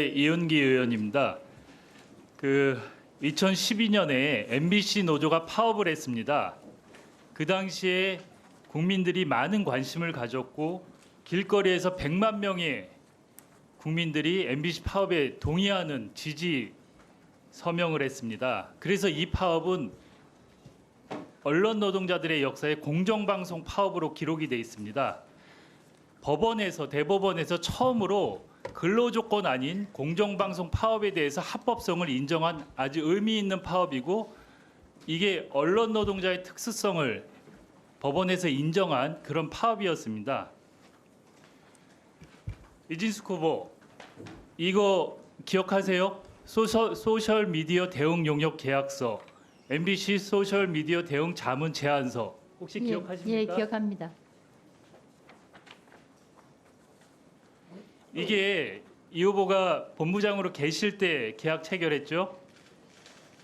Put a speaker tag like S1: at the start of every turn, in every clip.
S1: 이은기 의원입니다. 2012년에 MBC 노조가 파업을 했습니다. 그 당시에 국민들이 많은 관심을 가졌고 길거리에서 100만 명의 국민들이 MBC 파업에 동의하는 지지 서명을 했습니다. 그래서 이 파업은 언론 노동자들의 역사에 공정방송 파업으로 기록이 돼 있습니다. 대법원에서 처음으로 근로조건 아닌 공정방송 파업에 대해서 합법성을 인정한 아주 의미 있는 파업이고, 이게 언론 노동자의 특수성을 법원에서 인정한 그런 파업이었습니다. 이진숙 후보, 이거 기억하세요? 소셜 미디어 대응 용역 계약서, MBC 소셜 미디어 대응 자문 제안서 혹시 기억하십니까?
S2: 예, 기억합니다.
S1: 이게 이 후보가 본부장으로 계실 때 계약 체결했죠?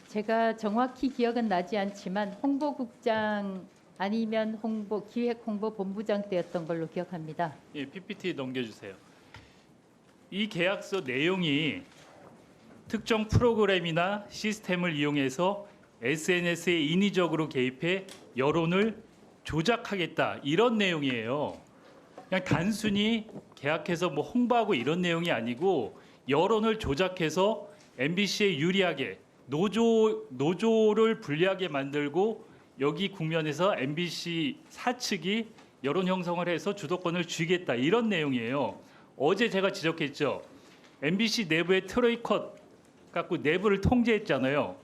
S2: 제가 정확히 기억은 나지 않지만 홍보국장 아니면 기획홍보본부장 때였던 걸로 기억합니다.
S1: 예, PPT 넘겨주세요. 이 계약서 내용이 특정 프로그램이나 시스템을 이용해서 SNS에 인위적으로 개입해 여론을 조작하겠다, 이런 내용이에요. 그냥 단순히 계약해서 뭐 홍보하고 이런 내용이 아니고 여론을 조작해서 MBC에 유리하게 노조를 불리하게 만들고, 여기 국면에서 MBC 사측이 여론 형성을 해서 주도권을 쥐겠다, 이런 내용이에요. 어제 제가 지적했죠. MBC 내부의 트로이컷 갖고 내부를 통제했잖아요.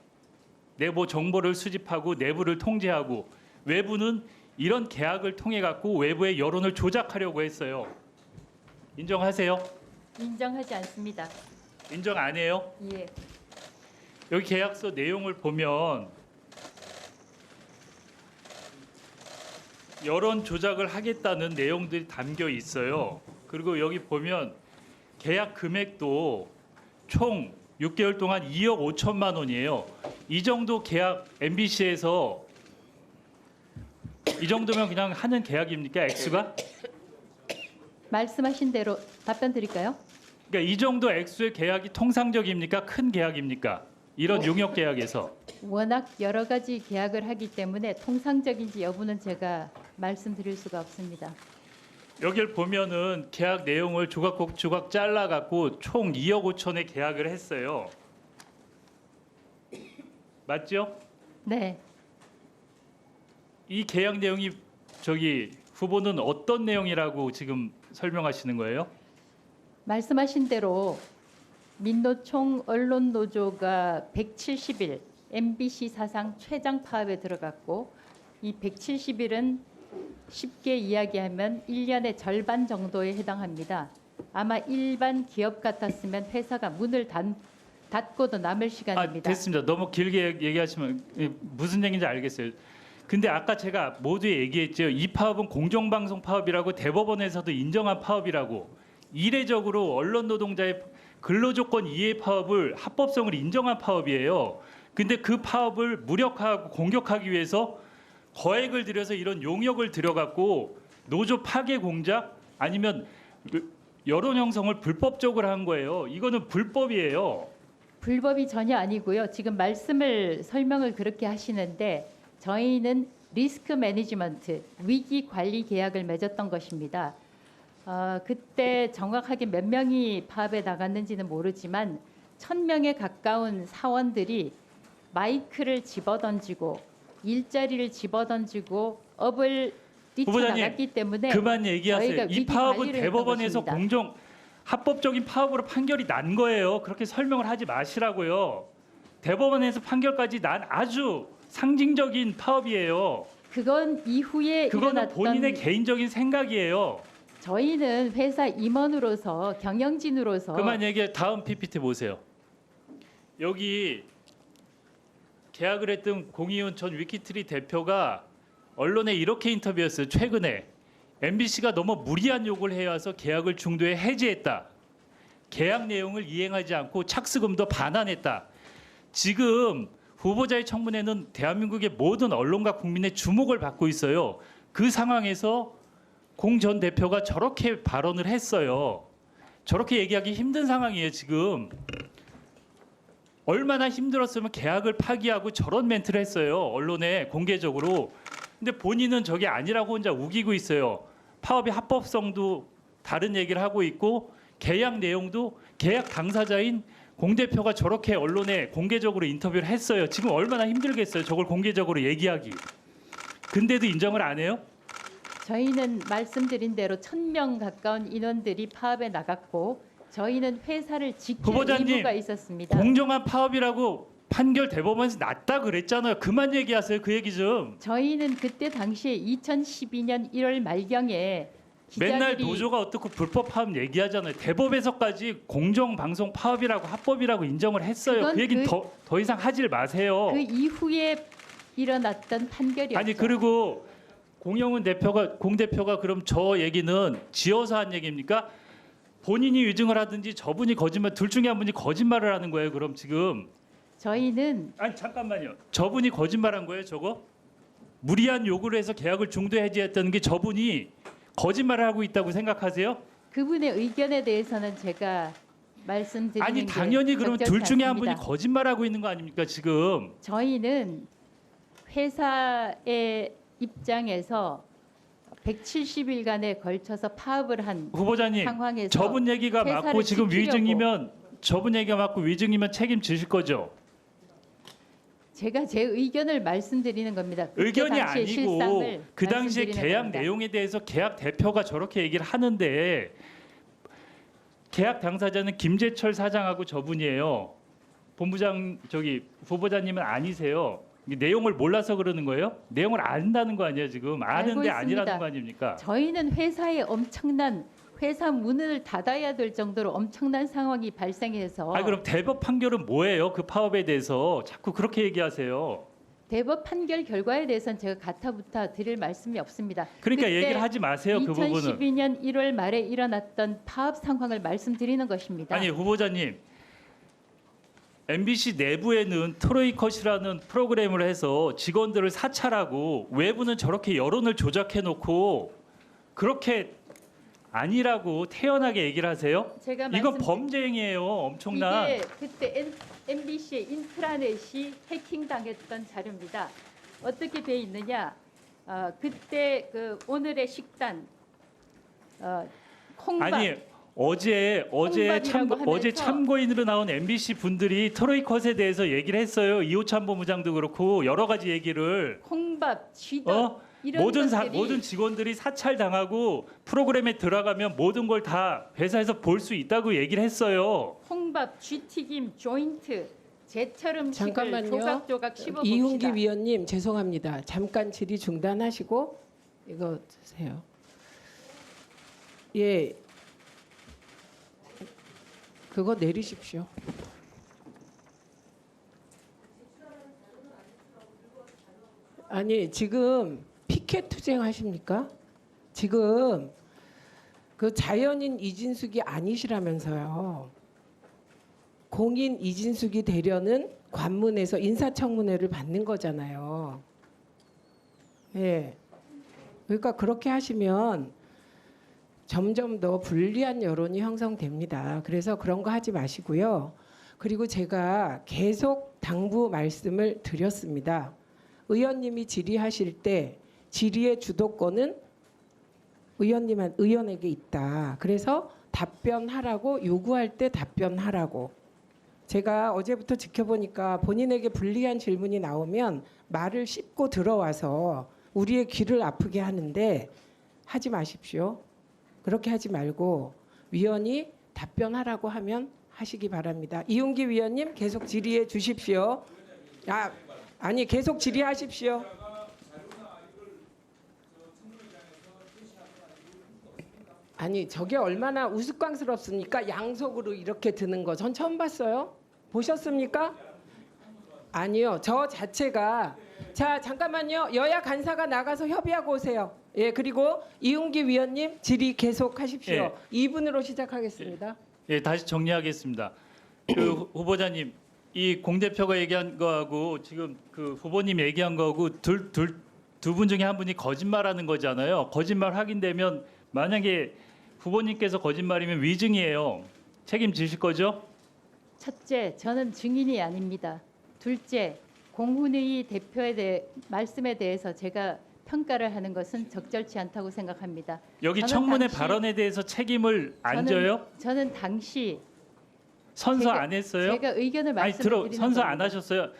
S1: 내부 정보를 수집하고 내부를 통제하고, 외부는 이런 계약을 통해 갖고 외부의 여론을 조작하려고 했어요. 인정하세요?
S2: 인정하지 않습니다.
S1: 인정 안 해요?
S2: 예.
S1: 여기 계약서 내용을 보면 여론 조작을 하겠다는 내용들이 담겨 있어요. 그리고 여기 보면 계약 금액도 총 6개월 동안 2억 5천만 원이에요. 이 정도 계약 MBC에서 이 정도면 그냥 하는 계약입니까, 액수가?
S2: 말씀하신 대로 답변 드릴까요?
S1: 그러니까 이 정도 액수의 계약이 통상적입니까, 큰 계약입니까? 이런 용역 계약에서.
S2: 워낙 여러 가지 계약을 하기 때문에 통상적인지 여부는 제가 말씀드릴 수가 없습니다.
S1: 여기를 보면은 계약 내용을 조각 잘라 갖고 총 2억 5천에 계약을 했어요. 맞죠?
S2: 네.
S1: 이 계약 내용이 후보는 어떤 내용이라고 지금 설명하시는 거예요?
S2: 말씀하신 대로 민노총 언론노조가 170일 MBC 사상 최장 파업에 들어갔고, 이 170일은 쉽게 이야기하면 1년의 절반 정도에 해당합니다. 아마 일반 기업 같았으면 회사가 문을 닫고도 남을 시간입니다.
S1: 됐습니다. 너무 길게 얘기하시면 무슨 얘기인지 알겠어요. 근데 아까 제가 모두에 얘기했죠. 이 파업은 공정방송 파업이라고, 대법원에서도 인정한 파업이라고. 이례적으로 언론 노동자의 근로조건 이해 파업을 합법성을 인정한 파업이에요. 근데 그 파업을 무력화하고 공격하기 위해서 거액을 들여서 이런 용역을 들여갖고 노조 파괴 공작, 아니면 여론 형성을 불법적으로 한 거예요. 이거는 불법이에요.
S2: 불법이 전혀 아니고요. 지금 설명을 그렇게 하시는데, 저희는 리스크 매니지먼트, 위기 관리 계약을 맺었던 것입니다. 그때 정확하게 몇 명이 파업에 나갔는지는 모르지만 1,000명에 가까운 사원들이 마이크를 집어던지고 일자리를 집어던지고 업을 뛰쳐나갔기 때문에
S1: 그만 얘기하세요. 이 파업은 대법원에서 합법적인 파업으로 판결이 난 거예요. 그렇게 설명을 하지 마시라고요. 대법원에서 판결까지 난 아주 상징적인 파업이에요.
S2: 그건 이후에
S1: 그거는
S2: 일어났던,
S1: 본인의 개인적인 생각이에요.
S2: 저희는 회사 임원으로서, 경영진으로서.
S1: 그만 얘기해. 다음 PPT 보세요. 여기 계약을 했던 공이훈 전 위키트리 대표가 언론에 이렇게 인터뷰했어요. 최근에 MBC가 너무 무리한 요구를 해와서 계약을 중도에 해지했다. 계약 내용을 이행하지 않고 착수금도 반환했다. 지금 후보자의 청문회는 대한민국의 모든 언론과 국민의 주목을 받고 있어요. 그 상황에서 공 전 대표가 저렇게 발언을 했어요. 저렇게 얘기하기 힘든 상황이에요 지금. 얼마나 힘들었으면 계약을 파기하고 저런 멘트를 했어요 언론에 공개적으로. 근데 본인은 저게 아니라고 혼자 우기고 있어요. 파업의 합법성도 다른 얘기를 하고 있고 계약 내용도 계약 당사자인 공 대표가 저렇게 언론에 공개적으로 인터뷰를 했어요. 지금 얼마나 힘들겠어요 저걸 공개적으로 얘기하기. 근데도 인정을 안 해요?
S2: 저희는 말씀드린 대로 1,000명 가까운 인원들이 파업에 나갔고 저희는 회사를 지킬
S1: 후보자님,
S2: 의무가 있었습니다.
S1: 공정한 파업이라고 판결 대법원에서 났다 그랬잖아요. 그만 얘기하세요. 그 얘기 좀.
S2: 저희는 그때 당시에 2012년 1월 말경에
S1: 맨날
S2: 기자들이
S1: 노조가 어떻고 불법 파업 얘기하잖아요. 대법에서까지 공정방송 파업이라고 합법이라고 인정을 했어요.
S2: 그건
S1: 그 얘기
S2: 그-
S1: 더 이상 하질 마세요.
S2: 그 이후에 일어났던 판결이었죠.
S1: 아니 그리고 공영훈 대표가 공 대표가 그럼 저 얘기는 지어서 한 얘기입니까? 본인이 위증을 하든지 저분이 거짓말 둘 중에 한 분이 거짓말을 하는 거예요. 그럼 지금
S2: 저희는
S1: 아니 잠깐만요. 저분이 거짓말한 거예요, 저거? 무리한 요구를 해서 계약을 중도 해지했다는 게 저분이 거짓말을 하고 있다고 생각하세요?
S2: 그분의 의견에 대해서는 제가 말씀드리는
S1: 아니
S2: 게
S1: 당연히 그러면 둘
S2: 적절치
S1: 중에 한 분이
S2: 않습니다.
S1: 거짓말하고 있는 거 아닙니까 지금?
S2: 저희는 회사의 입장에서 170일간에 걸쳐서 파업을 한
S1: 후보자님,
S2: 상황에서
S1: 저분 얘기가
S2: 회사를
S1: 맞고 지금
S2: 지키려고.
S1: 위증이면 저분 얘기가 맞고 위증이면 책임지실 거죠?
S2: 제가 제 의견을 말씀드리는 겁니다. 그때
S1: 의견이
S2: 당시의
S1: 아니고
S2: 실상을
S1: 그 당시에
S2: 말씀드리는
S1: 계약
S2: 겁니다.
S1: 내용에 대해서 계약 대표가 저렇게 얘기를 하는데 계약 당사자는 김재철 사장하고 저분이에요. 본부장 저기 후보자님은 아니세요. 이 내용을 몰라서 그러는 거예요? 내용을 안다는 거 아니에요 지금? 아는데
S2: 알고
S1: 아니라는
S2: 있습니다.
S1: 거 아닙니까?
S2: 저희는 회사에 엄청난 회사 문을 닫아야 될 정도로 엄청난 상황이 발생해서
S1: 아 그럼 대법 판결은 뭐예요? 그 파업에 대해서 자꾸 그렇게 얘기하세요.
S2: 대법 판결 결과에 대해서는 제가 가타부타 드릴 말씀이 없습니다.
S1: 그러니까
S2: 그때
S1: 얘기를 하지 마세요. 그 부분은.
S2: 2012년 1월 말에 일어났던 파업 상황을 말씀드리는 것입니다.
S1: 아니 후보자님, MBC 내부에는 트로이컷이라는 프로그램을 해서 직원들을 사찰하고 외부는 저렇게 여론을 조작해놓고 그렇게 아니라고 태연하게 얘기를 하세요?
S2: 제가
S1: 이건
S2: 말씀-
S1: 범죄 행위예요. 엄청난.
S2: 이게 그때 MBC의 인트라넷이 해킹당했던 자료입니다. 어떻게 돼 있느냐? 그때 그 오늘의 식단 콩밥
S1: 아니 어제
S2: 홍밥이라고 하면서
S1: 참고인으로 나온 MBC 분들이 트로이컷에 대해서 얘기를 했어요. 이호찬 본부장도 그렇고 여러 가지 얘기를
S2: 콩밥 쥐덕 이런
S1: 모든
S2: 것들이
S1: 직원들이 사찰 당하고 프로그램에 들어가면 모든 걸 다 회사에서 볼 수 있다고 얘기를 했어요.
S2: 콩밥 쥐튀김 조인트 제철 음식을
S3: 잠깐만요.
S2: 조각조각 씹어
S3: 이훈기
S2: 봅시다.
S3: 위원님 죄송합니다. 잠깐 질의 중단하시고 이거 주세요. 예, 그거 내리십시오. 아니 지금 피켓 투쟁 하십니까? 지금 그 자연인 이진숙이 아니시라면서요. 공인 이진숙이 되려는 관문에서 인사청문회를 받는 거잖아요. 예. 그러니까 그렇게 하시면 점점 더 불리한 여론이 형성됩니다. 그래서 그런 거 하지 마시고요. 그리고 제가 계속 당부 말씀을 드렸습니다. 의원님이 질의하실 때 질의의 주도권은 의원에게 있다. 그래서 답변하라고 요구할 때 답변하라고. 제가 어제부터 지켜보니까 본인에게 불리한 질문이 나오면 말을 씹고 들어와서 우리의 귀를 아프게 하는데 하지 마십시오. 그렇게 하지 말고 위원이 답변하라고 하면 하시기 바랍니다. 이훈기 위원님 계속 질의해 주십시오. 아니 계속 질의하십시오. 아니 저게 얼마나 우스꽝스럽습니까? 양속으로 이렇게 드는 거 전 처음 봤어요. 보셨습니까? 아니요. 저 자체가 자 잠깐만요. 여야 간사가 나가서 협의하고 오세요. 예 그리고 이훈기 위원님 질의 계속하십시오.
S1: 예.
S3: 2분으로 시작하겠습니다.
S1: 예, 다시 정리하겠습니다. 그 후보자님, 이 공 대표가 얘기한 거하고 지금 그 후보님 얘기한 거하고 두 분 중에 한 분이 거짓말하는 거잖아요. 거짓말 확인되면 만약에 후보님께서 거짓말이면 위증이에요. 책임지실 거죠?
S2: 첫째, 저는 증인이 아닙니다. 둘째, 공훈의 대표에 대해 말씀에 대해서 제가 평가를 하는 것은 적절치 않다고 생각합니다.
S1: 여기
S2: 저는
S1: 청문회
S2: 당시-
S1: 발언에 대해서 책임을 안 져요?
S2: 저는 당시
S1: 선서
S2: 제가-
S1: 안 했어요?
S2: 제가 의견을
S1: 아니
S2: 말씀드리는
S1: 선서 안
S2: 겁니다.
S1: 하셨어요.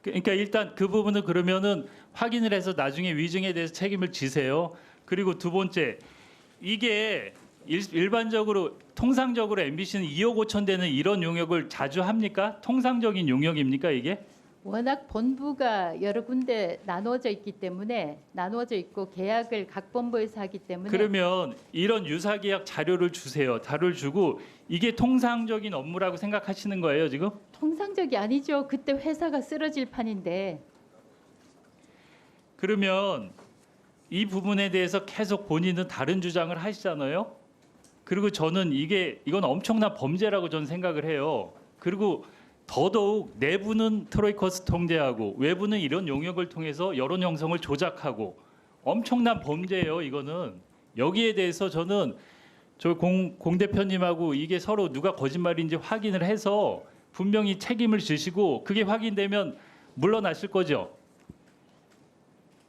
S1: 그러니까 일단 그 부분은 그러면은 확인을 해서 나중에 위증에 대해서 책임을 지세요. 그리고 두 번째, 이게 일반적으로 통상적으로 MBC는 2억 5천 되는 이런 용역을 자주 합니까? 통상적인 용역입니까 이게?
S2: 워낙 본부가 여러 군데 나누어져 있기 때문에 나누어져 있고 계약을 각 본부에서 하기 때문에
S1: 그러면 이런 유사계약 자료를 주세요. 자료를 주고 이게 통상적인 업무라고 생각하시는 거예요 지금?
S2: 통상적이 아니죠. 그때 회사가 쓰러질 판인데
S1: 그러면 이 부분에 대해서 계속 본인은 다른 주장을 하시잖아요. 그리고 저는 이건 엄청난 범죄라고 저는 생각을 해요. 그리고 더더욱 내부는 트로이커스 통제하고 외부는 이런 용역을 통해서 여론 형성을 조작하고 엄청난 범죄예요. 이거는 여기에 대해서 저는 저 공 대표님하고 이게 서로 누가 거짓말인지 확인을 해서 분명히 책임을 지시고 그게 확인되면 물러나실 거죠.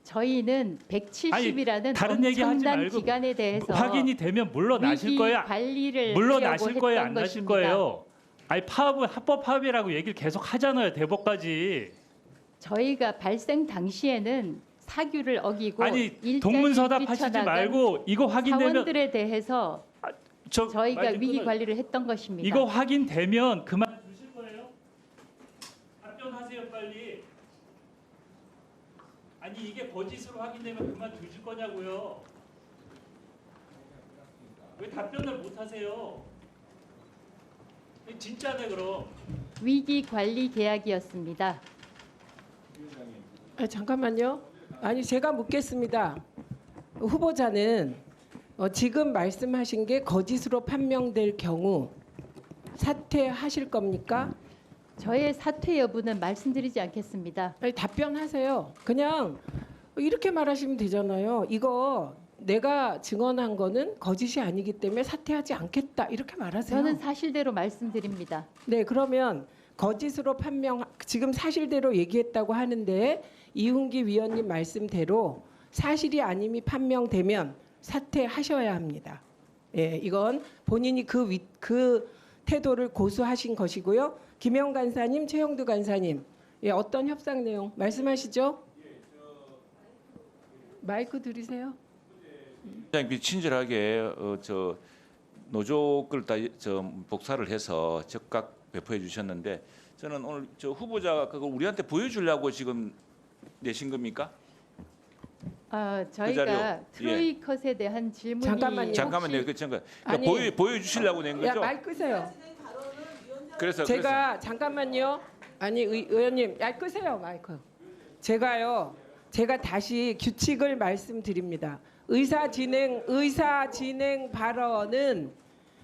S2: 저희는 170이라는
S1: 다른 얘기 하지
S2: 엄청난
S1: 말고
S2: 기간에 대해서
S1: 확인이 되면 물러나실
S2: 위기
S1: 거야.
S2: 관리를
S1: 물러나실
S2: 하려고
S1: 거예요,
S2: 했던
S1: 안 나실
S2: 것입니다.
S1: 거예요. 아니 파업은 합법 파업이라고 얘기를 계속 하잖아요, 대법까지.
S2: 저희가 발생 당시에는 사규를 어기고
S1: 아니
S2: 일자리를
S1: 동문서답하시지
S2: 뛰쳐나간
S1: 말고 이거 확인되면
S2: 사원들에 대해서 저희가
S1: 말 좀
S2: 위기
S1: 끊어요.
S2: 관리를 했던 것입니다.
S1: 이거 확인되면 그만 두실 거예요? 답변하세요, 빨리. 아니 이게 거짓으로 확인되면 그만 두실 거냐고요? 왜 답변을 못 하세요? 진짜네 그럼.
S2: 위기 관리 계약이었습니다.
S3: 잠깐만요. 아니 제가 묻겠습니다. 후보자는 지금 말씀하신 게 거짓으로 판명될 경우 사퇴하실 겁니까?
S2: 저의 사퇴 여부는 말씀드리지 않겠습니다.
S3: 아니, 답변하세요. 그냥 이렇게 말하시면 되잖아요. 이거 내가 증언한 거는 거짓이 아니기 때문에 사퇴하지 않겠다 이렇게 말하세요.
S2: 저는 사실대로 말씀드립니다.
S3: 네, 그러면 거짓으로 판명 지금 사실대로 얘기했다고 하는데 이훈기 위원님 말씀대로 사실이 아님이 판명되면 사퇴하셔야 합니다. 예, 이건 본인이 그 태도를 고수하신 것이고요. 김영 간사님, 최영두 간사님, 예, 어떤 협상 내용 말씀하시죠? 마이크 들으세요.
S4: 굉장히 친절하게 저 노조걸 다 복사를 해서 즉각 배포해 주셨는데 저는 오늘 저 후보자가 그걸 우리한테 보여주려고 지금 내신 겁니까?
S2: 저희가
S4: 자료,
S2: 트로이컷에 대한 질문이
S3: 잠깐만요.
S4: 잠깐만요. 그 잠깐
S3: 아니,
S4: 보여주시려고 낸
S3: 야,
S4: 거죠?
S3: 마이크 끄세요.
S4: 그래서
S3: 제가 잠깐만요. 아니 의원님, 야 끄세요 마이크. 제가 다시 규칙을 말씀드립니다. 의사 진행 발언은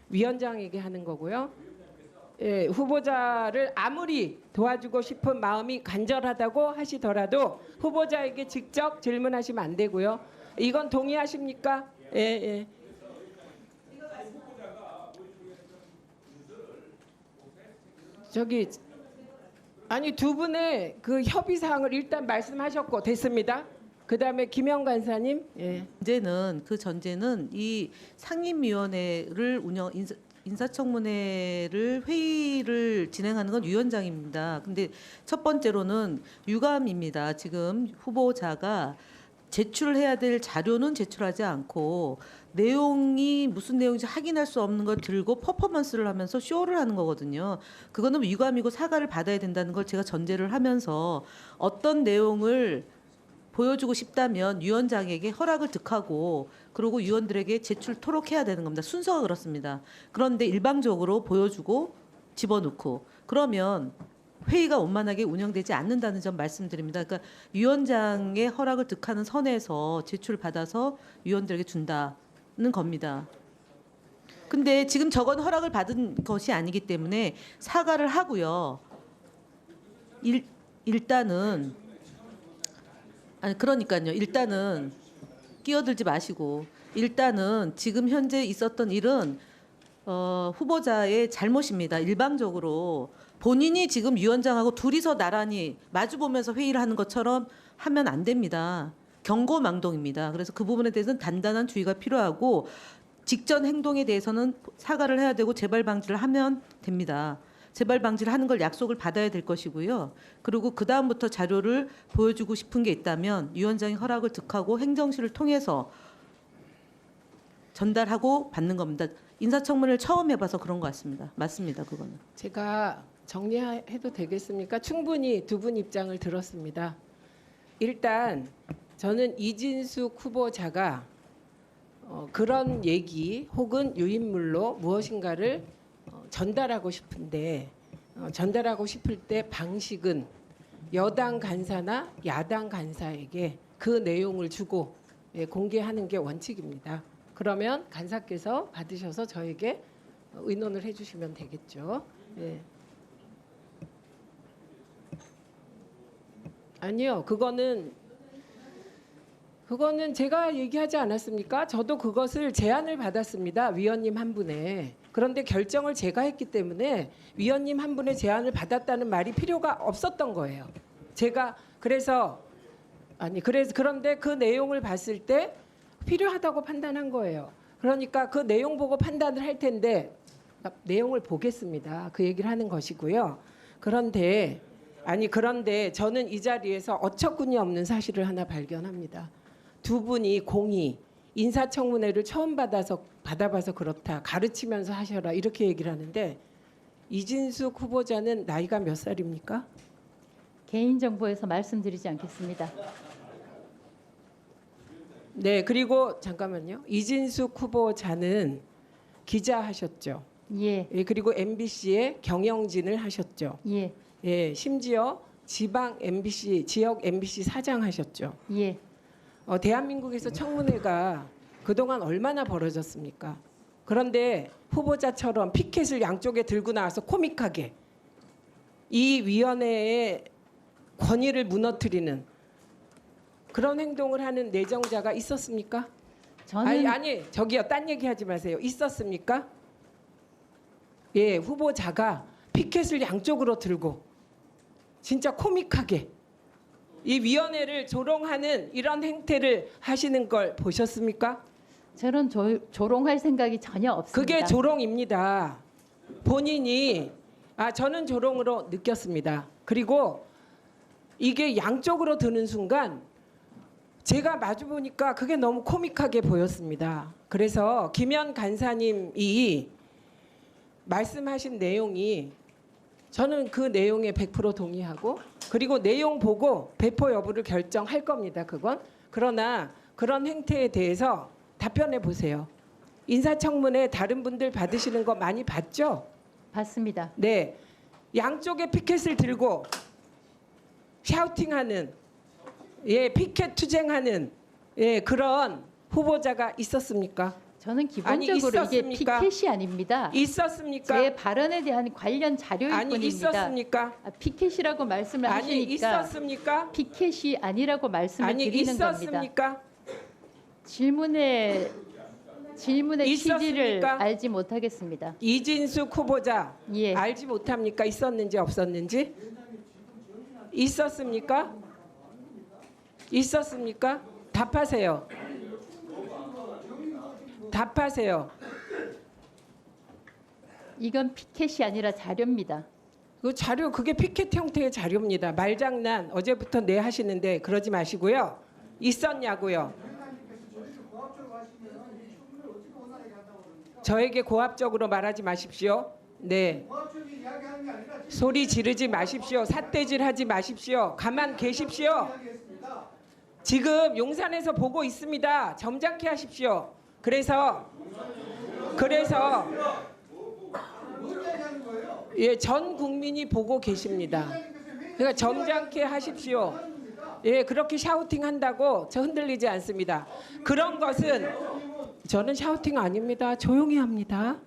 S3: 위원장에게 하는 거고요. 예, 후보자를 아무리 도와주고 싶은 마음이 간절하다고 하시더라도 후보자에게 직접 질문하시면 안 되고요. 이건 동의하십니까? 예, 예. 저기 아니 두 분의 그 협의 사항을 일단 말씀하셨고 됐습니다. 그다음에 김영 간사님. 예.
S5: 그 전제는 이 상임위원회를 인사청문회를 회의를 진행하는 건 위원장입니다. 근데 첫 번째로는 유감입니다. 지금 후보자가 제출해야 될 자료는 제출하지 않고 내용이 무슨 내용인지 확인할 수 없는 걸 들고 퍼포먼스를 하면서 쇼를 하는 거거든요. 그거는 유감이고 사과를 받아야 된다는 걸 제가 전제를 하면서 어떤 내용을 보여주고 싶다면 위원장에게 허락을 득하고 그리고 위원들에게 제출토록 해야 되는 겁니다. 순서가 그렇습니다. 그런데 일방적으로 보여주고 집어넣고 그러면 회의가 원만하게 운영되지 않는다는 점 말씀드립니다. 그러니까 위원장의 허락을 득하는 선에서 제출받아서 위원들에게 준다는 겁니다. 근데 지금 저건 허락을 받은 것이 아니기 때문에 사과를 하고요. 일단은 아니 그러니까요. 일단은 끼어들지 마시고 일단은 지금 현재 있었던 일은 후보자의 잘못입니다. 일방적으로 본인이 지금 위원장하고 둘이서 나란히 마주보면서 회의를 하는 것처럼 하면 안 됩니다. 경고망동입니다. 그래서 그 부분에 대해서는 단단한 주의가 필요하고 직전 행동에 대해서는 사과를 해야 되고 재발 방지를 하면 됩니다. 재발 방지를 하는 걸 약속을 받아야 될 것이고요. 그리고 그 다음부터 자료를 보여주고 싶은 게 있다면 위원장이 허락을 득하고 행정실을 통해서 전달하고 받는 겁니다. 인사청문회를 처음 해봐서 그런 것 같습니다. 맞습니다, 그거는.
S3: 제가 정리해도 되겠습니까? 충분히 두 분 입장을 들었습니다. 일단 저는 이진숙 후보자가 그런 얘기 혹은 유인물로 무엇인가를 전달하고 싶은데 전달하고 싶을 때 방식은 여당 간사나 야당 간사에게 그 내용을 주고 공개하는 게 원칙입니다. 그러면 간사께서 받으셔서 저에게 의논을 해주시면 되겠죠. 예. 아니요, 그거는 제가 얘기하지 않았습니까? 저도 그것을 제안을 받았습니다. 위원님 한 분의. 그런데 결정을 제가 했기 때문에 위원님 한 분의 제안을 받았다는 말이 필요가 없었던 거예요. 제가 그런데 그 내용을 봤을 때 필요하다고 판단한 거예요. 그러니까 그 내용 보고 판단을 할 텐데 내용을 보겠습니다. 그 얘기를 하는 것이고요. 그런데 저는 이 자리에서 어처구니 없는 사실을 하나 발견합니다. 두 분이 공히 인사청문회를 처음 받아봐서 그렇다. 가르치면서 하셔라. 이렇게 얘기를 하는데 이진숙 후보자는 나이가 몇 살입니까?
S2: 개인정보에서 말씀드리지 않겠습니다.
S3: 네, 그리고 잠깐만요. 이진숙 후보자는 기자하셨죠.
S2: 예,
S3: 예, 그리고 MBC에 경영진을 하셨죠.
S2: 예,
S3: 예, 심지어 지방 MBC, 지역 MBC 사장 하셨죠.
S2: 예.
S3: 대한민국에서 청문회가 그동안 얼마나 벌어졌습니까? 그런데 후보자처럼 피켓을 양쪽에 들고 나와서 코믹하게 이 위원회의 권위를 무너뜨리는 그런 행동을 하는 내정자가 있었습니까?
S2: 저는
S3: 아니 저기요, 딴 얘기하지 마세요. 있었습니까? 예, 후보자가 피켓을 양쪽으로 들고 진짜 코믹하게 이 위원회를 조롱하는 이런 행태를 하시는 걸 보셨습니까?
S2: 저는 조롱할 생각이 전혀 없습니다.
S3: 그게 조롱입니다. 본인이 저는 조롱으로 느꼈습니다. 그리고 이게 양쪽으로 드는 순간 제가 마주 보니까 그게 너무 코믹하게 보였습니다. 그래서 김현 간사님이 말씀하신 내용이 저는 그 내용에 100% 동의하고 그리고 내용 보고 배포 여부를 결정할 겁니다. 그건. 그러나 그런 행태에 대해서 답변해 보세요. 인사청문회 다른 분들 받으시는 거 많이 봤죠?
S2: 봤습니다.
S3: 네. 양쪽에 피켓을 들고 샤우팅하는 피켓 투쟁하는 그런 후보자가 있었습니까?
S2: 저는 기본적으로 이게
S3: 있었습니까?
S2: 피켓이 아닙니다.
S3: 있었습니까?
S2: 제 발언에 대한 관련 자료일 뿐입니다.
S3: 있었습니까?
S2: 피켓이라고 말씀을 하시니까
S3: 있었습니까?
S2: 피켓이 아니라고 말씀을 드리는 겁니다.
S3: 있었습니까?
S2: 질문의 취지를
S3: 있었습니까?
S2: 알지 못하겠습니다.
S3: 이진숙 후보자
S2: 예.
S3: 알지 못합니까? 있었는지 없었는지? 있었습니까? 있었습니까? 답하세요. 답하세요.
S2: 이건 피켓이 아니라 자료입니다.
S3: 그 자료 그게 피켓 형태의 자료입니다. 말장난 어제부터 내 하시는데 그러지 마시고요. 있었냐고요. 저에게 고압적으로 말하지 마십시오. 네. 소리 지르지 마십시오. 삿대질하지 마십시오. 가만 계십시오. 지금 용산에서 보고 있습니다. 점잖게 하십시오. 그래서 전 국민이 보고 계십니다. 그러니까 점잖게 하십시오. 그렇게 샤우팅 한다고 저 흔들리지 않습니다. 그런 것은 저는 샤우팅 아닙니다. 조용히 합니다.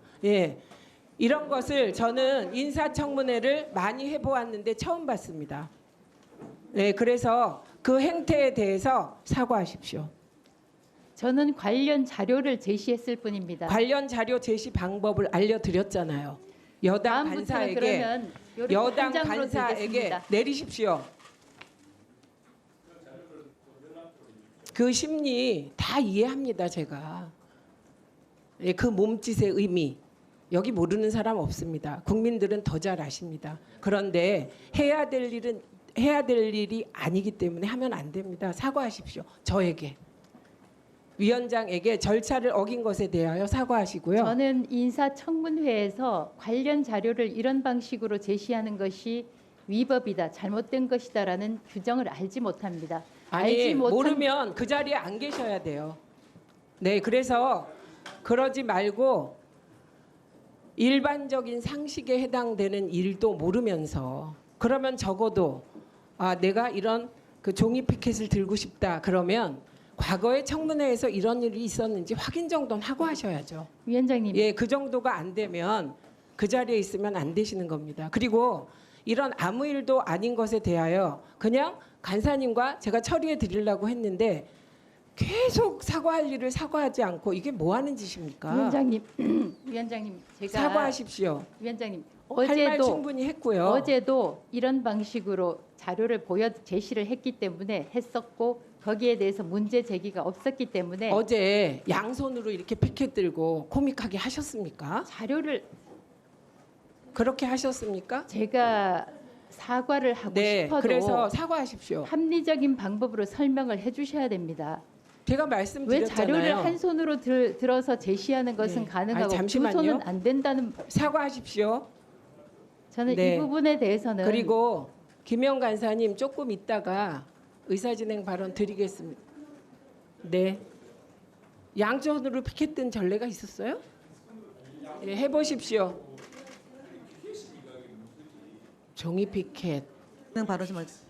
S3: 이런 것을 저는 인사청문회를 많이 해보았는데 처음 봤습니다. 그래서 그 행태에 대해서 사과하십시오.
S2: 저는 관련 자료를 제시했을 뿐입니다.
S3: 관련 자료 제시 방법을 알려드렸잖아요. 여당
S2: 다음부터는
S3: 간사에게
S2: 그러면 요렇게
S3: 여당
S2: 한 장으로
S3: 간사에게
S2: 드리겠습니다.
S3: 내리십시오. 그 심리 다 이해합니다. 제가 예, 그 몸짓의 의미 여기 모르는 사람 없습니다. 국민들은 더 잘 아십니다. 그런데 해야 될 일이 아니기 때문에 하면 안 됩니다. 사과하십시오. 저에게 위원장에게 절차를 어긴 것에 대하여 사과하시고요.
S2: 저는 인사청문회에서 관련 자료를 이런 방식으로 제시하는 것이 위법이다, 잘못된 것이다라는 규정을 알지 못합니다.
S3: 아니 모르면 그 자리에 안 계셔야 돼요. 네, 그래서 그러지 말고 일반적인 상식에 해당되는 일도 모르면서 그러면 적어도 내가 이런 그 종이 피켓을 들고 싶다 그러면 과거에 청문회에서 이런 일이 있었는지 확인 정도는 하고 하셔야죠.
S2: 위원장님,
S3: 예, 그 정도가 안 되면 그 자리에 있으면 안 되시는 겁니다. 그리고 이런 아무 일도 아닌 것에 대하여 그냥 간사님과 제가 처리해 드리려고 했는데 계속 사과할 일을 사과하지 않고 이게 뭐 하는 짓입니까?
S2: 위원장님, 위원장님 제가
S3: 사과하십시오.
S2: 위원장님
S3: 할 말
S2: 어제도
S3: 충분히 했고요.
S2: 어제도 이런 방식으로 자료를 제시를 했기 때문에 했었고 거기에 대해서 문제 제기가 없었기 때문에
S3: 어제 양손으로 이렇게 피켓 들고 코믹하게 하셨습니까?
S2: 자료를
S3: 그렇게 하셨습니까?
S2: 제가 사과를 하고
S3: 네,
S2: 싶어도
S3: 그래서 사과하십시오.
S2: 합리적인 방법으로 설명을 해주셔야 됩니다.
S3: 제가
S2: 왜
S3: 말씀드렸잖아요.
S2: 자료를 한 손으로 들어서 제시하는 것은
S3: 네.
S2: 가능하고
S3: 아니,
S2: 두
S3: 잠시만요.
S2: 손은 안 된다는
S3: 사과하십시오.
S2: 저는
S3: 네.
S2: 이 부분에 대해서는
S3: 그리고 김영 간사님 조금 있다가 의사진행 발언 드리겠습니다. 네. 양손으로 피켓 든 전례가 있었어요? 예, 해보십시오. 종이 피켓.
S5: 진행 발언 좀 하겠습니다.